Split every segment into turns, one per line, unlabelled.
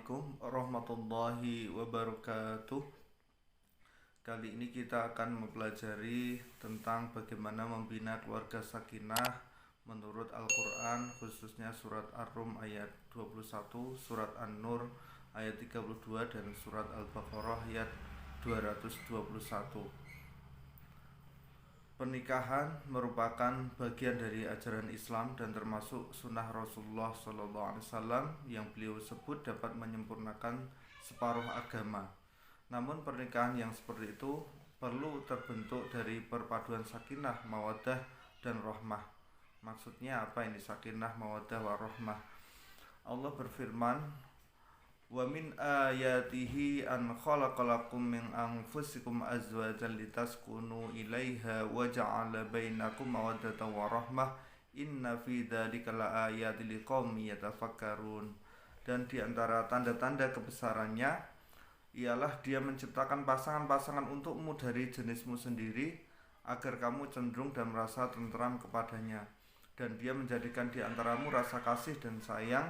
Assalamualaikum warahmatullahi wabarakatuh. Kali ini kita akan mempelajari tentang bagaimana membina keluarga sakinah menurut Al-Quran, khususnya surat Ar-Rum ayat 21, surat An-Nur ayat 32, dan surat Al-Baqarah ayat 221. Pernikahan merupakan bagian dari ajaran Islam dan termasuk sunnah Rasulullah SAW yang beliau sebut dapat menyempurnakan separuh agama. Namun pernikahan yang seperti itu perlu terbentuk dari perpaduan sakinah, mawaddah, dan rahmah. Maksudnya apa ini sakinah, mawaddah, warahmah? Allah berfirman, wa min ayatihi an khalaqalakum min anfusikum azwajan litaskunu ilaiha wa ja'ala bainakum mawaddatan wa rahmah inna fi dzalika laayatil liqaumin yatafakkarun. Dan di antara tanda-tanda kebesarannya ialah Dia menciptakan pasangan-pasangan untukmu dari jenismu sendiri agar kamu cenderung dan merasa tenteram kepadanya, dan Dia menjadikan di antaramu rasa kasih dan sayang.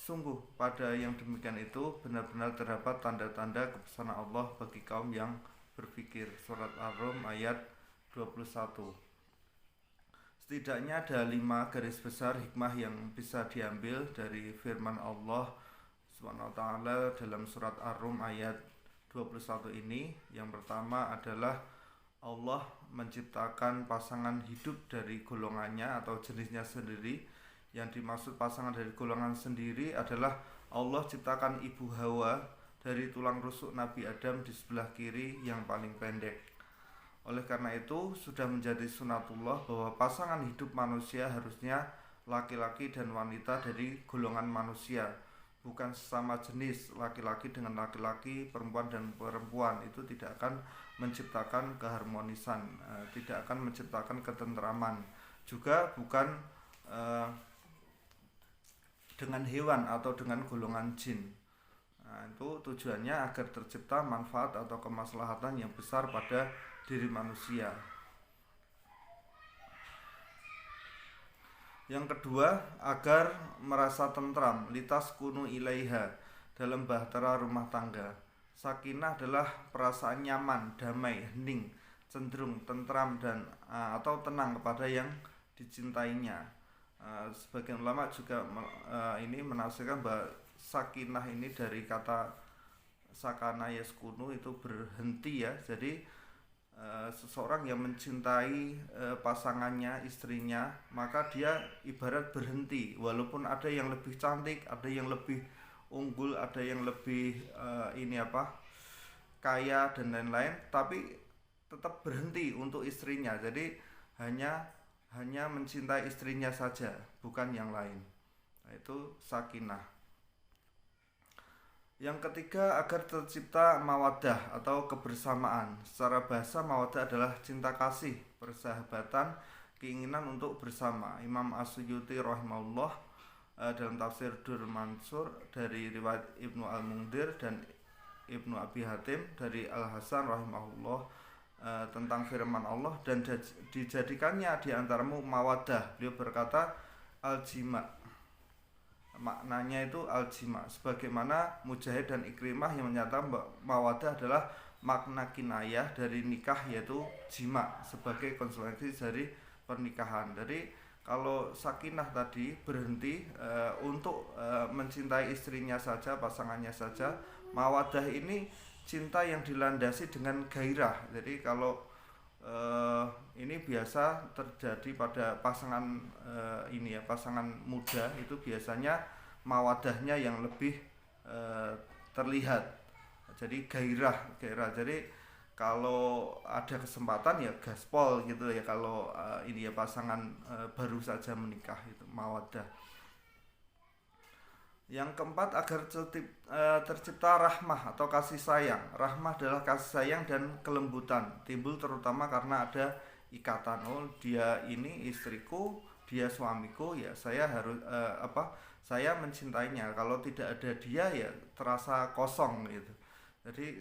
Sungguh pada yang demikian itu benar-benar terdapat tanda-tanda kebesaran Allah bagi kaum yang berpikir. Surat Ar-Rum ayat 21. Setidaknya ada 5 garis besar hikmah yang bisa diambil dari firman Allah SWT dalam surat Ar-Rum ayat 21 ini. Yang pertama adalah Allah menciptakan pasangan hidup dari golongannya atau jenisnya sendiri. Yang dimaksud pasangan dari golongan sendiri adalah Allah ciptakan ibu Hawa dari tulang rusuk Nabi Adam di sebelah kiri yang paling pendek. Oleh karena itu sudah menjadi sunatullah bahwa pasangan hidup manusia harusnya laki-laki dan wanita dari golongan manusia, bukan sesama jenis laki-laki dengan laki-laki, perempuan dan perempuan. Itu tidak akan menciptakan keharmonisan, tidak akan menciptakan ketenteraman. Juga bukan dengan hewan atau dengan golongan jin. Itu tujuannya agar tercipta manfaat atau kemaslahatan yang besar pada diri manusia. Yang kedua, agar merasa tentram, litaskunu ilaiha, dalam bahtera rumah tangga. Sakinah adalah perasaan nyaman, damai, hening, cenderung tentram dan atau tenang kepada yang dicintainya. Sebagian ulama juga ini menafsirkan bahwa sakinah ini dari kata sakana yaskunu, itu berhenti ya. Jadi seseorang yang mencintai pasangannya, istrinya, maka dia ibarat berhenti. Walaupun ada yang lebih cantik, ada yang lebih unggul, ada yang lebih kaya dan lain-lain, tapi tetap berhenti untuk istrinya. Jadi hanya mencintai istrinya saja, bukan yang lain. Itu sakinah. Yang ketiga, agar tercipta mawaddah atau kebersamaan. Secara bahasa mawaddah adalah cinta kasih, persahabatan, keinginan untuk bersama. Imam As-Suyuti rahimahullah dalam tafsir Dur Mansur dari riwayat Ibnu Al-Mungdir dan Ibnu Abi Hatim dari Al-Hasan rahimahullah tentang firman Allah, dan dijadikannya di antaramu mawaddah. Beliau berkata al-jima, maknanya itu al-jima, sebagaimana Mujahid dan Ikrimah yang menyatakan mawaddah adalah makna kinayah dari nikah, yaitu jima sebagai konsekuensi dari pernikahan. Jadi kalau sakinah tadi berhenti untuk mencintai istrinya saja, pasangannya saja. Mawaddah ini cinta yang dilandasi dengan gairah. Jadi kalau ini biasa terjadi pada pasangan pasangan muda, itu biasanya mawadahnya yang lebih terlihat. Jadi gairah. Jadi kalau ada kesempatan ya gaspol gitu ya. Kalau pasangan baru saja menikah, itu mawadah. Yang keempat, agar tercipta rahmah atau kasih sayang. Rahmah adalah kasih sayang dan kelembutan, timbul terutama karena ada ikatan. Oh, dia ini istriku, dia suamiku, ya saya harus saya mencintainya. Kalau tidak ada dia ya terasa kosong gitu. Jadi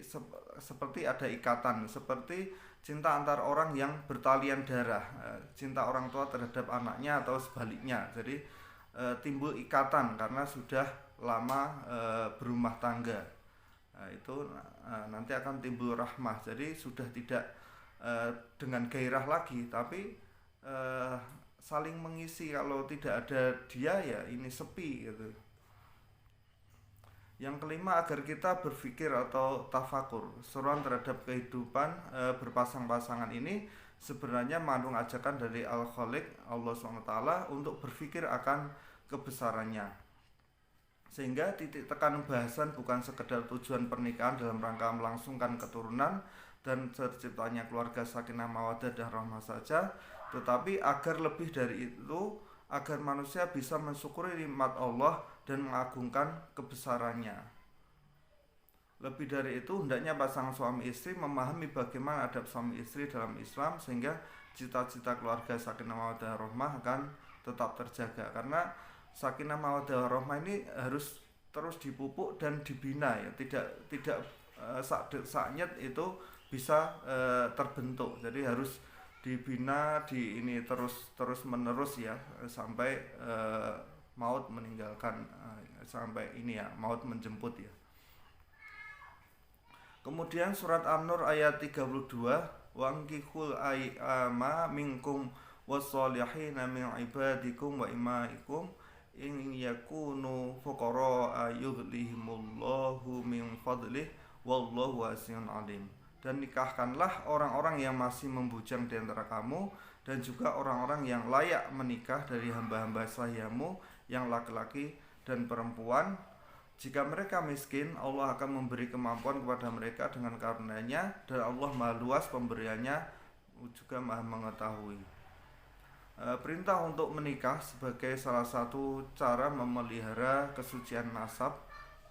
seperti ada ikatan, seperti cinta antar orang yang bertalian darah, cinta orang tua terhadap anaknya atau sebaliknya. Jadi timbul ikatan karena sudah lama berumah tangga. Nah, itu nanti akan timbul rahmah. Jadi sudah tidak dengan gairah lagi, tapi saling mengisi. Kalau tidak ada dia ya ini sepi gitu. Yang kelima, agar kita berpikir atau tafakur. Seruan terhadap kehidupan berpasang-pasangan ini sebenarnya mengandung ajakan dari Al-Khaliq, Allah SWT, untuk berpikir akan kebesarannya. Sehingga titik tekan bahasan bukan sekedar tujuan pernikahan dalam rangka melangsungkan keturunan dan terciptanya keluarga sakinah mawaddah dan rahmah saja, tetapi agar lebih dari itu, agar manusia bisa mensyukuri nikmat Allah dan mengagungkan kebesarannya. Lebih dari itu, hendaknya pasangan suami istri memahami bagaimana adab suami istri dalam Islam, sehingga cita-cita keluarga sakinah mawaddah rahmah akan tetap terjaga. Karena sakinah mawaddah rahmah ini harus terus dipupuk dan dibina ya, tidak saatnya itu bisa terbentuk. Jadi harus dibina ini terus menerus ya, sampai maut meninggalkan, sampai ini ya, maut menjemput ya. Kemudian surat An-Nur ayat 32, wangkihul ayyama minkum wassolihina min ibadikum wa imaikum in yakunu fuqara yughnihimullahu min fadlih wallahu wasi'un alim. Dan nikahkanlah orang-orang yang masih membujang di antara kamu, dan juga orang-orang yang layak menikah dari hamba-hamba sahayamu yang laki-laki dan perempuan. Jika mereka miskin, Allah akan memberi kemampuan kepada mereka dengan karunia-Nya, dan Allah Maha luas pemberiannya, juga Maha mengetahui. Perintah untuk menikah sebagai salah satu cara memelihara kesucian nasab,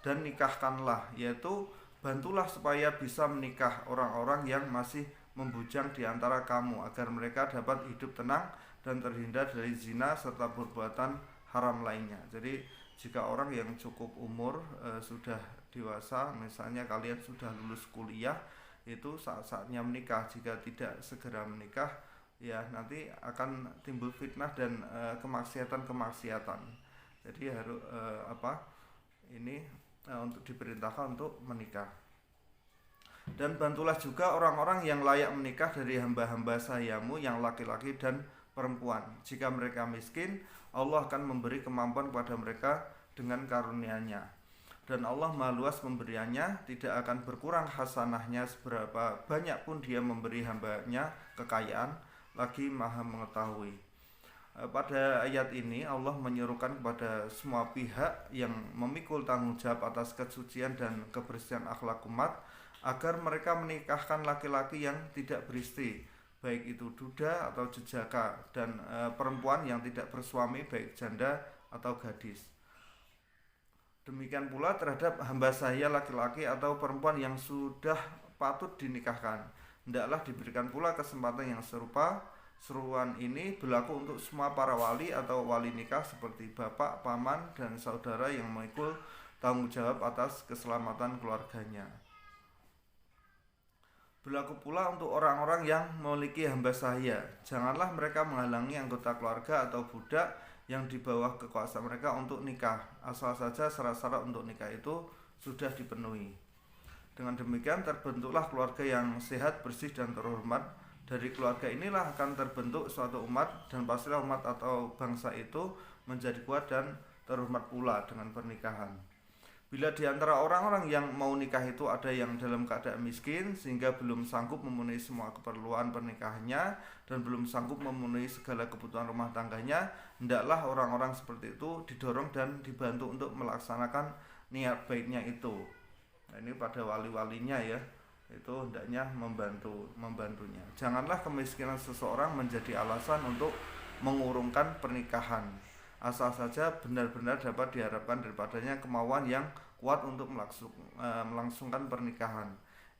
dan nikahkanlah, yaitu bantulah supaya bisa menikah orang-orang yang masih membujang di antara kamu, agar mereka dapat hidup tenang dan terhindar dari zina serta perbuatan haram lainnya. Jadi jika orang yang cukup umur sudah dewasa, misalnya kalian sudah lulus kuliah, itu saat-saatnya menikah. Jika tidak segera menikah, ya nanti akan timbul fitnah dan kemaksiatan. Jadi harus untuk diperintahkan untuk menikah. Dan bantulah juga orang-orang yang layak menikah dari hamba-hamba sahayamu yang laki-laki dan perempuan. Jika mereka miskin, Allah akan memberi kemampuan kepada mereka dengan karunia-Nya. Dan Allah Maha luas pemberiannya, tidak akan berkurang hasanahnya seberapa banyak pun dia memberi hambanya kekayaan, lagi Maha mengetahui. Pada ayat ini Allah menyerukan kepada semua pihak yang memikul tanggung jawab atas kesucian dan kebersihan akhlak umat, agar mereka menikahkan laki-laki yang tidak beristri, baik itu duda atau jejaka, dan perempuan yang tidak bersuami, baik janda atau gadis. Demikian pula terhadap hamba sahaya laki-laki atau perempuan yang sudah patut dinikahkan, hendaklah diberikan pula kesempatan yang serupa. Seruan ini berlaku untuk semua para wali atau wali nikah seperti bapak, paman, dan saudara yang memikul tanggung jawab atas keselamatan keluarganya. Berlaku pula untuk orang-orang yang memiliki hamba sahaya. Janganlah mereka menghalangi anggota keluarga atau budak yang di bawah kekuasaan mereka untuk nikah, asal saja syarat-syarat untuk nikah itu sudah dipenuhi. Dengan demikian terbentuklah keluarga yang sehat, bersih, dan terhormat. Dari keluarga inilah akan terbentuk suatu umat, dan pastilah umat atau bangsa itu menjadi kuat dan terhormat pula dengan pernikahan. Bila di antara orang-orang yang mau nikah itu ada yang dalam keadaan miskin, sehingga belum sanggup memenuhi semua keperluan pernikahannya dan belum sanggup memenuhi segala kebutuhan rumah tangganya, hendaklah orang-orang seperti itu didorong dan dibantu untuk melaksanakan niat baiknya itu. Nah, ini pada wali-walinya ya, itu hendaknya membantunya. Janganlah kemiskinan seseorang menjadi alasan untuk mengurungkan pernikahan, asal saja benar-benar dapat diharapkan daripadanya kemauan yang kuat untuk melangsungkan pernikahan.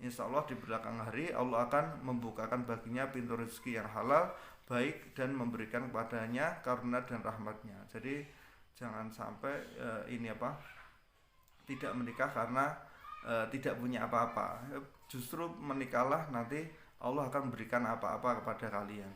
Insya Allah di belakang hari Allah akan membukakan baginya pintu rezeki yang halal, baik, dan memberikan kepadanya karunia dan rahmatnya. Jadi jangan sampai tidak menikah karena tidak punya apa-apa. Justru menikahlah, nanti Allah akan memberikan apa-apa kepada kalian.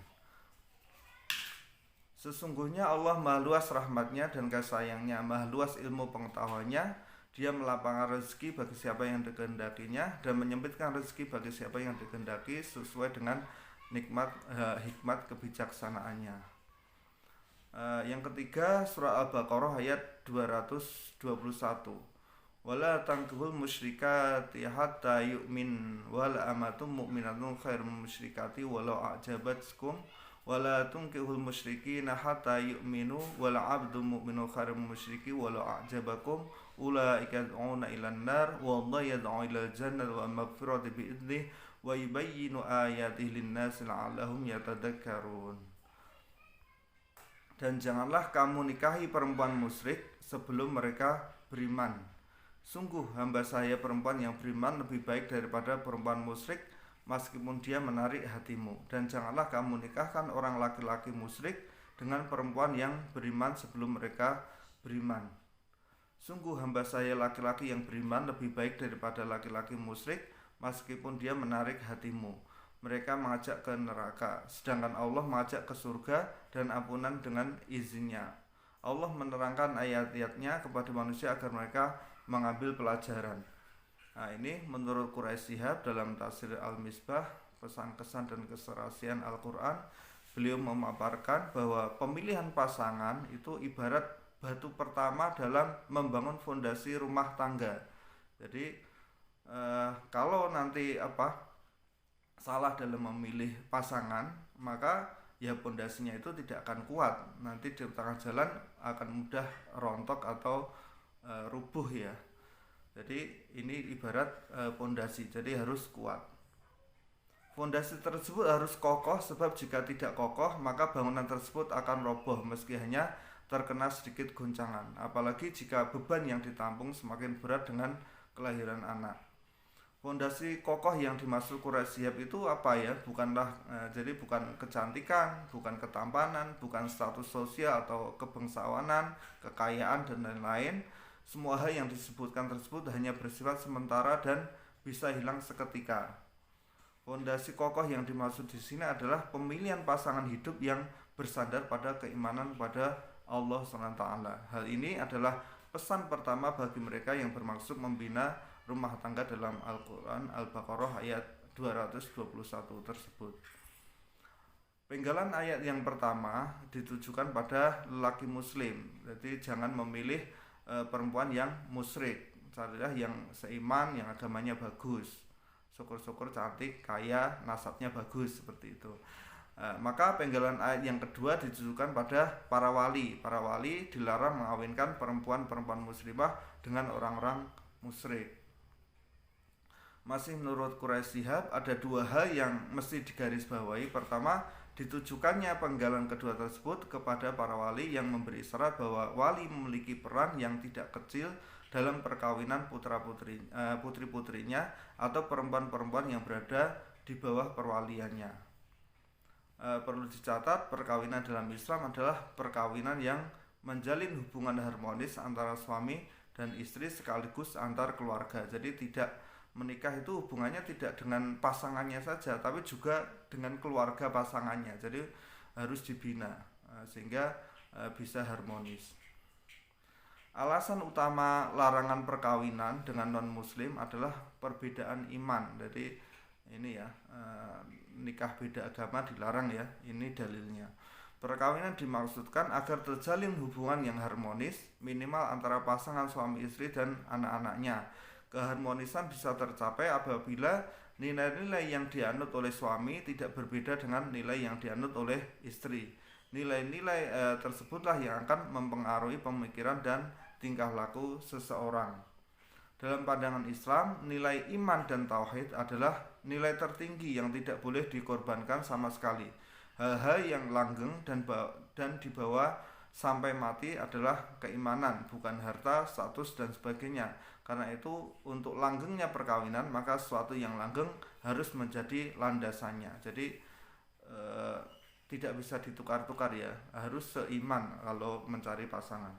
Sesungguhnya Allah maha luas rahmatnya dan kasih sayangnya, maha luas ilmu pengetahuannya. Dia melapangkan rezeki bagi siapa yang dikehendakinya dan menyempitkan rezeki bagi siapa yang dikehendaki sesuai dengan hikmat kebijaksanaannya. Yang ketiga, surah Al-Baqarah ayat 221. Wala tankihul musyrikati hatta yu'min wala amatum mu'minatun khairum musyrikati walau a'jabatkum wala tunkihul musyrikina hatta yu'minu wala abdu mu'minu khairum musyriki walau a'jabakum ulaika yad'una ilan nar wallahu yad'u ilal jannah wa maghfirati bi'idnih wa yubayyinu ayatihi lin-nasi la'allahum yatadakkarun. Dan janganlah kamu nikahi perempuan musyrik sebelum mereka beriman. Sungguh hamba saya perempuan yang beriman lebih baik daripada perempuan musyrik meskipun dia menarik hatimu. Dan janganlah kamu nikahkan orang laki-laki musyrik dengan perempuan yang beriman sebelum mereka beriman. Sungguh hamba saya laki-laki yang beriman lebih baik daripada laki-laki musyrik meskipun dia menarik hatimu. Mereka mengajak ke neraka, sedangkan Allah mengajak ke surga dan ampunan dengan izinnya. Allah menerangkan ayat-ayatnya kepada manusia agar mereka mengambil pelajaran. Nah, ini menurut Quraish Shihab dalam tafsir Al-Misbah, pesan-kesan dan keserasian Al-Quran, beliau memaparkan bahwa pemilihan pasangan itu ibarat batu pertama dalam membangun fondasi rumah tangga. Jadi kalau nanti salah dalam memilih pasangan, maka ya fondasinya itu tidak akan kuat. Nanti di tengah jalan akan mudah rontok atau rubuh ya. Jadi ini ibarat fondasi, jadi harus kuat. Fondasi tersebut harus kokoh, sebab jika tidak kokoh maka bangunan tersebut akan roboh meski hanya terkena sedikit goncangan. Apalagi jika beban yang ditampung semakin berat dengan kelahiran anak. Fondasi kokoh yang dimaksud Quraish Shihab itu apa ya? Jadi bukan kecantikan, bukan ketampanan, bukan status sosial atau kebangsawanan, kekayaan dan lain-lain. Semua hal yang disebutkan tersebut hanya bersifat sementara dan bisa hilang seketika. Fondasi kokoh yang dimaksud di sini adalah pemilihan pasangan hidup yang bersandar pada keimanan kepada Allah SWT. Hal ini adalah pesan pertama bagi mereka yang bermaksud membina rumah tangga dalam Al-Quran Al-Baqarah ayat 221 tersebut. Penggalan ayat yang pertama ditujukan pada lelaki muslim. Jadi jangan memilih perempuan yang musyrik, carilah yang seiman, yang agamanya bagus, syukur-syukur cantik, kaya, nasabnya bagus, seperti itu. Maka penggalan ayat yang kedua ditujukan pada para wali. Para wali dilarang mengawinkan perempuan-perempuan muslimah dengan orang-orang musyrik. Masih menurut Quraish Shihab ada dua hal yang mesti digarisbawahi. Pertama, ditujukannya penggalan kedua tersebut kepada para wali yang memberi isyarat bahwa wali memiliki peran yang tidak kecil dalam perkawinan putri-putrinya atau perempuan-perempuan yang berada di bawah perwaliannya. Perlu dicatat, perkawinan dalam Islam adalah perkawinan yang menjalin hubungan harmonis antara suami dan istri sekaligus antar keluarga. Jadi tidak menikah itu hubungannya tidak dengan pasangannya saja, tapi juga dengan keluarga pasangannya. Jadi harus dibina sehingga bisa harmonis. Alasan utama larangan perkawinan dengan non-muslim adalah perbedaan iman. Jadi ini ya, nikah beda agama dilarang ya, ini dalilnya. Perkawinan dimaksudkan agar terjalin hubungan yang harmonis minimal antara pasangan suami istri dan anak-anaknya. Keharmonisan bisa tercapai apabila nilai-nilai yang dianut oleh suami tidak berbeda dengan nilai yang dianut oleh istri. Nilai-nilai tersebutlah yang akan mempengaruhi pemikiran dan tingkah laku seseorang. Dalam pandangan Islam, nilai iman dan tauhid adalah nilai tertinggi yang tidak boleh dikorbankan sama sekali. Hal-hal yang langgeng dan dibawa sampai mati adalah keimanan, bukan harta, status, dan sebagainya. Karena itu, untuk langgengnya perkawinan, maka sesuatu yang langgeng harus menjadi landasannya. Jadi tidak bisa ditukar-tukar ya, harus seiman kalau mencari pasangan.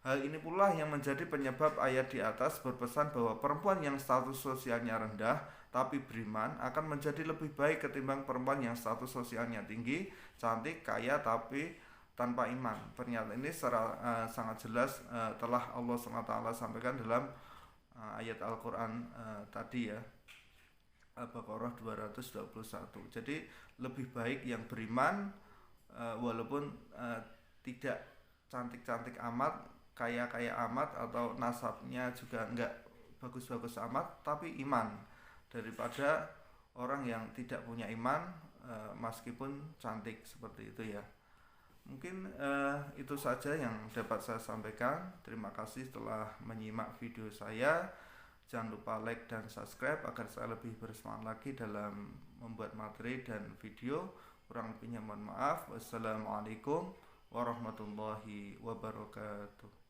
Hal ini pula yang menjadi penyebab ayat di atas berpesan bahwa perempuan yang status sosialnya rendah tapi beriman akan menjadi lebih baik ketimbang perempuan yang status sosialnya tinggi, cantik, kaya tapi tanpa iman. Pernyataan ini secara sangat jelas telah Allah SWT sampaikan dalam ayat Al-Quran tadi ya, Al-Baqarah 221. Jadi lebih baik yang beriman walaupun tidak cantik-cantik amat, kaya-kaya amat, atau nasabnya juga enggak bagus-bagus amat, tapi iman, daripada orang yang tidak punya iman meskipun cantik seperti itu ya. Mungkin itu saja yang dapat saya sampaikan. Terima kasih telah menyimak video saya. Jangan lupa like dan subscribe agar saya lebih bersemangat lagi dalam membuat materi dan video. Kurang lebihnya mohon maaf. Wassalamualaikum warahmatullahi wabarakatuh.